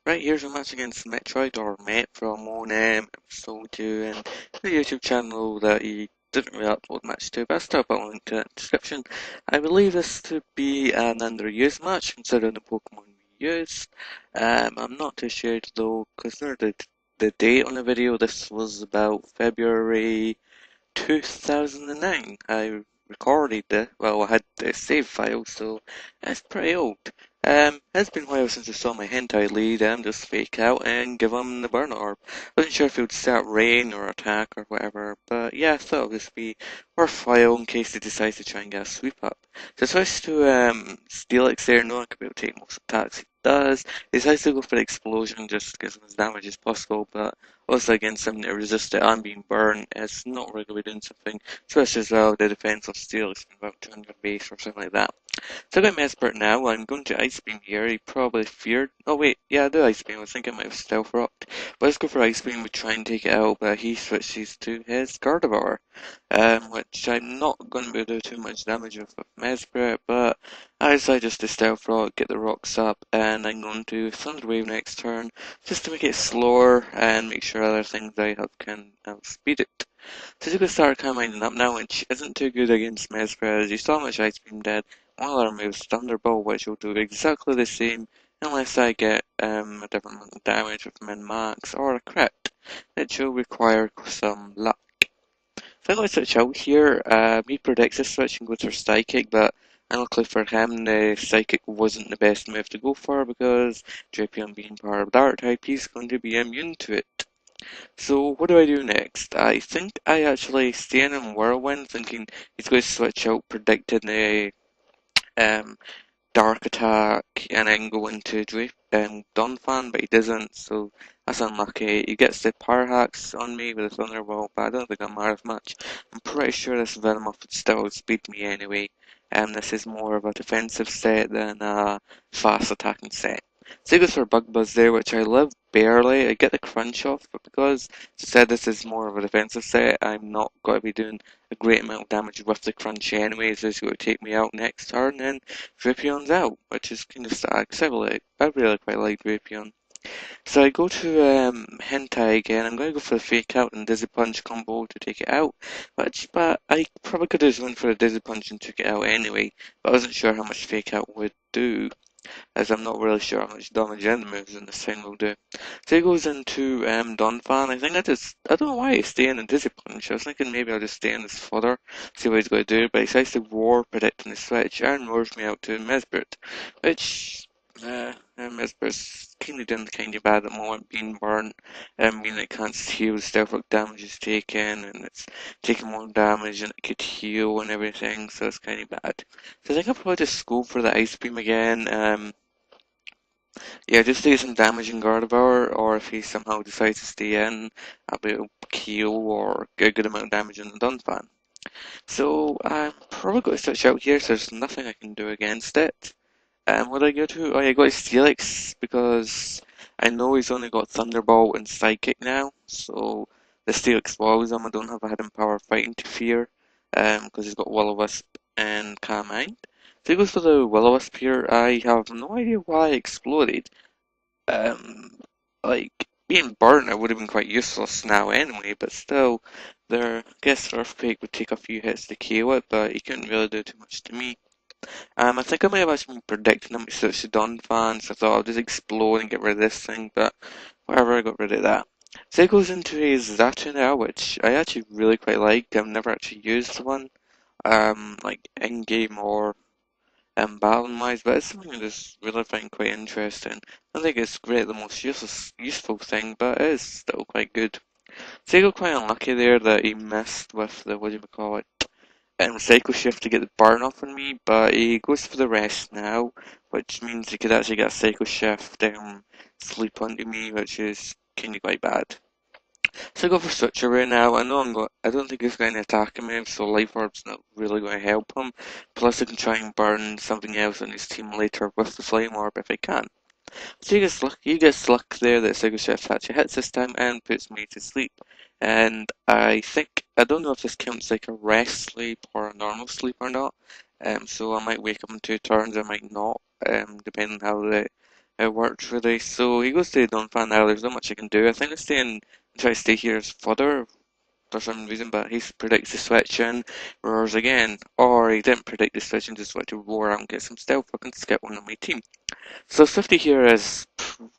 Right, here's a match against Metroid or Met from ONM. So doing the YouTube channel that he didn't really upload much to, but I still put a link to it in the description. I believe this to be an underused match considering the Pokemon we used. I'm not too sure though, because the date on the video, this was about February 2009. I recorded I had the save file, so it's pretty old. It's been a while since I saw my hentai lead. Just fake out and give him the burn orb. Wasn't sure if he would start rain or attack or whatever, but yeah, I thought it would just be worthwhile in case he decides to try and get a sweep up. So I switched to Steelix there, knowing I could be able to take most attacks he does. He decides to go for the explosion just to get as much damage as possible, but also against something that resisted and being burned, it's not really doing something, especially as well the defense of steel is about 200 base or something like that. So I got Mespert now, I'm going to Ice Beam here, he probably feared, oh wait, yeah I do Ice Beam, I think I might have Stealth Rocked, but let's go for Ice Beam, we try and take it out, but he switches to his Gardevoir, which I'm not going to be able to do too much damage with Mespert, but I decided just to Stealth Rock, get the rocks up, and I'm going to Thunder Wave next turn, just to make it slower and make sure other things I have can outspeed it. So you can start kind of winding up now, which isn't too good against Mesprit, as you saw how much Ice Beam did. One of our moves, Thunderbolt, which will do exactly the same unless I get a different amount of damage with min max or a crit. It will require some luck. So I'm going to switch out here. He predicts this switch and goes for Psychic, but unluckily for him, the Psychic wasn't the best move to go for because Drapion being part of Dark type, he's going to be immune to it. So what do I do next? I think I actually stay in Whirlwind, thinking he's going to switch out, predicting a um, Dark Attack, and then go into Donphan, but he doesn't, so that's unlucky. He gets the Power Hacks on me with a Thunderbolt, but I don't think I'm as much. I'm pretty sure this Venomoth would still outspeed me anyway. This is more of a defensive set than a fast attacking set. So he goes for Bug Buzz there, which I live barely. I get the crunch off, but because I said this is more of a defensive set, I'm not going to be doing a great amount of damage with the crunch anyway, so it's going to take me out next turn, and Drapion's out, which is kind of sad, because I really quite like Drapion. So I go to Hentai again. I'm going to go for the Fake Out and Dizzy Punch combo to take it out, but I probably could have just went for a Dizzy Punch and took it out anyway, but I wasn't sure how much Fake Out would do, as I'm not really sure how much damage end moves in this thing will do. So he goes into Donphan. I don't know why he's staying in Dizzy Punch. I was thinking maybe I'll just stay in this fodder, see what he's going to do, but he decides to War, predicting the switch, and roars me out to Mesbert, which, Mesbert's kind of doing kind of bad at the moment, being burnt, meaning it can't heal, the stealth rock damage is taken, and it's taking more damage, and it could heal and everything, so it's kind of bad. So I think I'll probably just go for the Ice Beam again. Yeah, just to get some damage in Gardevoir, or if he somehow decides to stay in, I'll be able to kill or get a good amount of damage in the Dunfan. So I'm probably going to switch out here, so there's nothing I can do against it. What do I go to? Oh yeah, I go to Steelix, because I know he's only got Thunderbolt and Psychic now, so the Steelix walls him. I don't have a hidden power fighting to fear, because he's got Will-O-Wisp and Calm Mind. So he goes for the Will-O-Wisp here. I have no idea why I exploded. Um, like, being burnt it would have been quite useless now anyway, but still, I guess Earthquake would take a few hits to KO it, but he couldn't really do too much to me. I think I might have actually been predicting him to switch to Don fans. I thought I'll just explode and get rid of this thing, but whatever, I got rid of that. So he goes into his Zatu now, which I actually really quite like. I've never actually used one, like in game or battling wise, but it's something I just really find quite interesting. I think it's great, the most useful thing, but it is still quite good. So he got quite unlucky there that he missed with the, what do you call it, Cycle Shift to get the burn off on me, but he goes for the rest now, which means he could actually get a Cycle Shift sleep onto me, which is kind of quite bad. So I go for Switcher right now. I don't think he's going to attack me, so Life Orb's not really going to help him. Plus I can try and burn something else on his team later with the Flame Orb if I can. So he gets luck there that Cycle Shift actually hits this time and puts me to sleep. And I don't know if this counts like a rest sleep or a normal sleep or not. So I might wake up in 2 turns, I might not, depending on how the it worked really. So he goes to non-fan now, there's not much I can do. I think I stay and try to stay here as fodder for some reason, but he predicts the switch in, roars again. Or he didn't predict the switch and just went to roar out and get some stealth. I can skip one on my team. So Swifty here is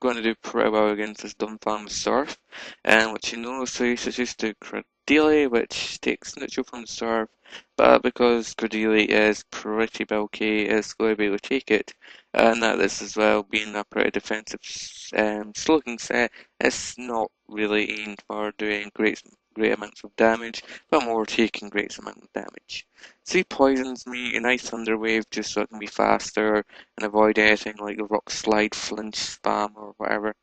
going to do pretty well against this dumb farm Surf, and what you know, so he switches to Cordelia, which takes neutral from the Surf, but because Cordelia is pretty bulky, it's going to be able to take it, and that this as well, being a pretty defensive slugging set, it's not really aimed for doing great amounts of damage, but more taking great amounts of damage. So he poisons me, a nice Thunder Wave just so it can be faster, and avoid anything like the rock slide, flinch, spam, or whatever.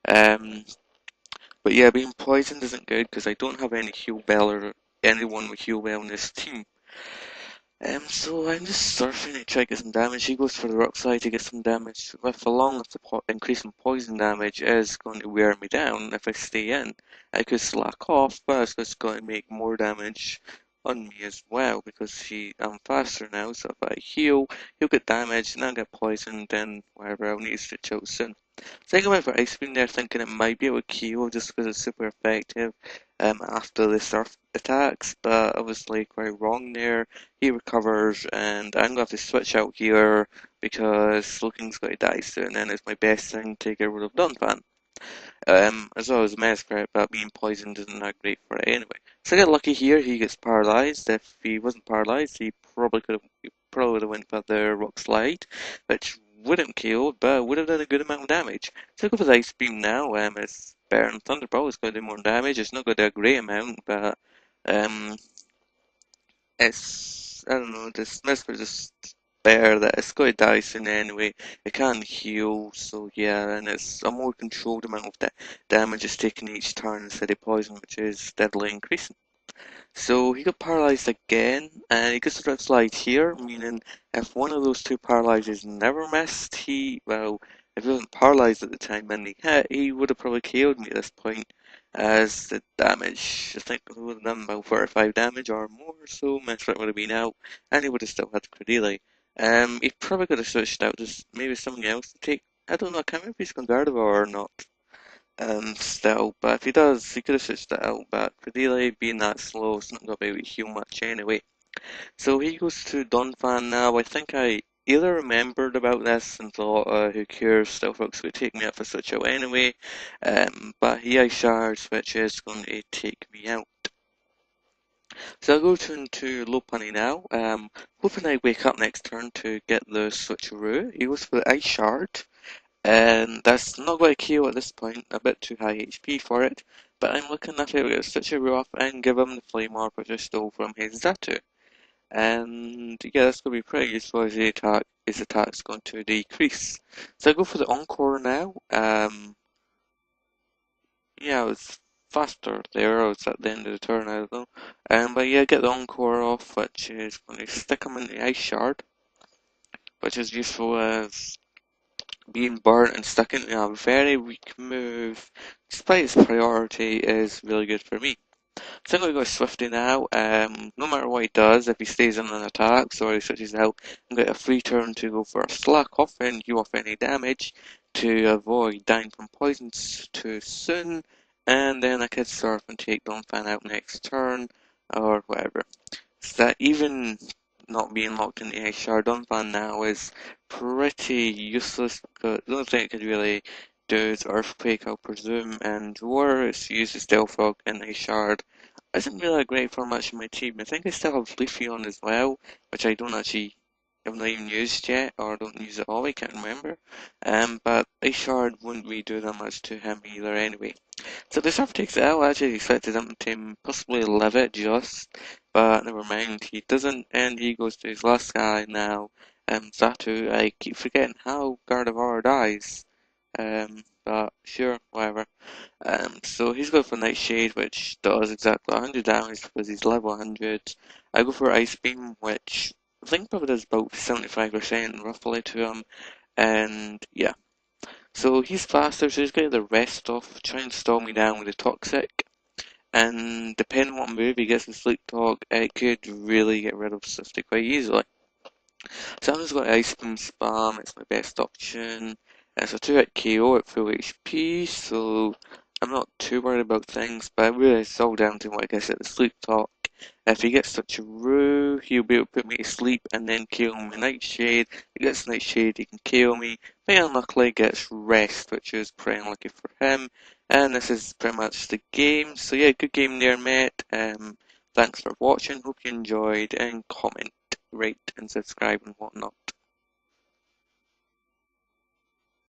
Um, but yeah, being poisoned isn't good because I don't have any heal bell or anyone with heal bell in this team. So I'm just surfing to try to get some damage. He goes for the rock slide to get some damage. With along with the increase in poison damage is going to wear me down if I stay in. I could slack off, but it's just going to make more damage on me as well because I'm faster now. So if I heal, he'll get damaged and I'll get poisoned. Then whatever, I'll need to switch out soon. So I went for Ice Beam there thinking it might be able to KO just because it's super effective after the surf attacks, but I was like quite wrong there. He recovers and I'm going to have to switch out here because Looking's going to die soon and it's my best thing to get rid of Dunfan. As well as Mescrit, but being poisoned isn't that great for it anyway. So I get lucky here, he gets paralyzed. If he wasn't paralyzed, he probably would have went for the rock slide, which wouldn't kill, but would have done a good amount of damage. So I go for the ice beam now. It's better than Thunderbolt. It's going to do more damage. It's not going to do a great amount, but um, I don't know. This Mescrit just better that it's going to die soon anyway. It can heal, so yeah, and it's a more controlled amount of damage is taken each turn instead of poison, which is steadily increasing. So he got paralyzed again, and he gets a red slide here, meaning if one of those two paralyzes never missed, if he wasn't paralyzed at the time and he hit, he would have probably killed me at this point, as the damage, I think he would have done about 45 damage or more, so Metroid would have been out, and he would have still had Cordelia. He probably could have switched out to maybe something else to take, I don't know, I can't remember if he's convertible or not still, but if he does, he could have switched that out, but Cordelia being that slow, it's not going to be able to heal much anyway. So he goes to Donphan now. I think I either remembered about this and thought, who cares, Steelfox would take me out for switch out anyway, but he ice shards, which is going to take me out. So I'll go into low punny now, hoping I wake up next turn to get the switcheroo. He goes for the ice shard. And that's not going to KO at this point, a bit too high HP for it, but I'm looking at it with such a rough and give him the flame orb which I stole from his Zatu. And yeah, that's going to be pretty useful as his attack's going to decrease. So I go for the Encore now. Yeah, I was faster there, I was at the end of the turn, I don't know. But yeah, get the Encore off, which is going to stick him in the Ice Shard, which is useful as being burnt and stuck into a very weak move, despite its priority, is really good for me. So I'm going to go Swifty now. No matter what he does, if he stays in an attack, or he switches out, I'm going to get a free turn to go for a slack off and heal off any damage to avoid dying from poisons too soon, and then I could surf and take Donphan out next turn, or whatever. So that even not being locked in the ice shard on Van now is pretty useless because the only thing it could really do is Earthquake, I'll presume, and War is use the Stealth Frog in ice shard. Isn't really great for much of my team. I think I still have Leafy on as well, which I don't actually have not even used yet, or don't use at all, I can't remember. But ice shard wouldn't really do that much to him either anyway. So the surf takes it out. I actually expected him to possibly live it just, but never mind. He doesn't, and he goes to his last guy now. Zatu. I keep forgetting how Gardevoir dies. But sure, whatever. So he's going for Nightshade, which does exactly 100 damage because he's level 100. I go for Ice Beam, which I think probably does about 75% roughly to him. And yeah. So he's faster, so he's getting the rest off, trying to stall me down with the Toxic. And depending on what move he gets in Sleep Talk, it could really get rid of Swifty quite easily. So I'm just going to Ice Beam Spam, it's my best option. It's a 2-hit KO at full HP, so I'm not too worried about things, but really it's all down to, like I said, the sleep talk. If he gets such a roo, he'll be able to put me to sleep and then kill me with Nightshade. If he gets Nightshade, he can kill me. But unluckily gets Rest, which is pretty unlucky for him. And this is pretty much the game. So yeah, good game there, mate. Thanks for watching. Hope you enjoyed, and comment, rate, and subscribe and whatnot.